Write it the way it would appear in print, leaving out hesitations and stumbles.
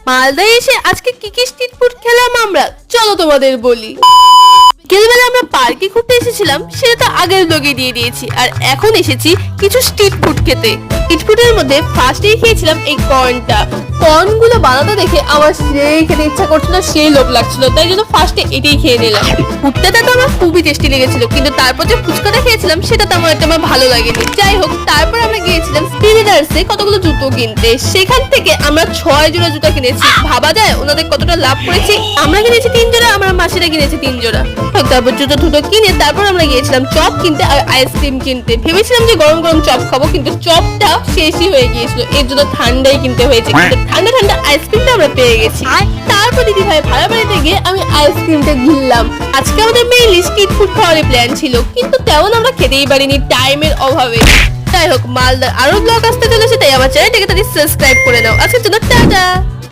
মালদায় এসে আজকে কি কি স্ট্রিট ফুড খেলাম আমরা, চলো তোমাদের বলি। বিকেলবেলা আমরা পার্কে ঘুরতে এসেছিলাম, সেটা তো আগের ব্লগে দিয়ে দিয়েছি। আর এখন এসেছি কিছু স্ট্রিট ফুড খেতে। স্ট্রিট ফুডের মধ্যে ফার্স্টেই খেয়েছিলাম এই কর্নটা। কর্নগুলো বানাতে দেখে আমার সেই খেতে ইচ্ছা করছিল, সেই লোভ লাগছিল, তাই জন্য ফার্স্টে এটাই খেয়ে নিলাম। ফুডটা তো আমার খুবই টেস্টি লেগেছিল, কিন্তু তারপর যে ফুচকাটা খেয়েছিলাম সেটা তেমন একটা আমার ভালো লাগেনি। যাই হোক, তারপর আমরা গিয়েছিলাম স্পিরিটার্সে কতগুলো জুতো কিনতে। সেখান থেকে আমরা 6 জোড়া জুতো কিনেছি। ভাবা যায় ওনাদের কতটা লাভ করেছি। আমরা কিনেছি 3 জোড়া, আমার মাসিরা কিনেছে 3 জোড়া। তারপর জুতো টুতো কিনে তারপর আমরা গিয়েছিলাম চপ কিনতে আর আইসক্রিম কিনতে। ভেবেছিলাম যে গরম গরম চপ খাবো, কিন্তু চপটা শেষই হয়ে গিয়েছিল, এর জন্য ঠান্ডাই কিনতে হয়েছে। কিন্তু ঠান্ডা ঠান্ডা আইসক্রিমটা আমরা পেয়ে গেছি। তারপর দিদি ভাই ভাড়া বাড়িতে গিয়ে আমি আইসক্রিমটা গিললাম। আজকে আমাদের মেইনলি স্ট্রিট ফুড খাওয়ার প্ল্যান ছিল, কিন্তু তেমন আমরা খেতেই পারিনি টাইমের অভাবে। যাই হোক, মালদার আরো ব্লগ আসতে চলেছে, তাই আমার চ্যানেলটাকে তাড়াতাড়ি সাবস্ক্রাইব করে নাও। আজকের জন্য টাটা।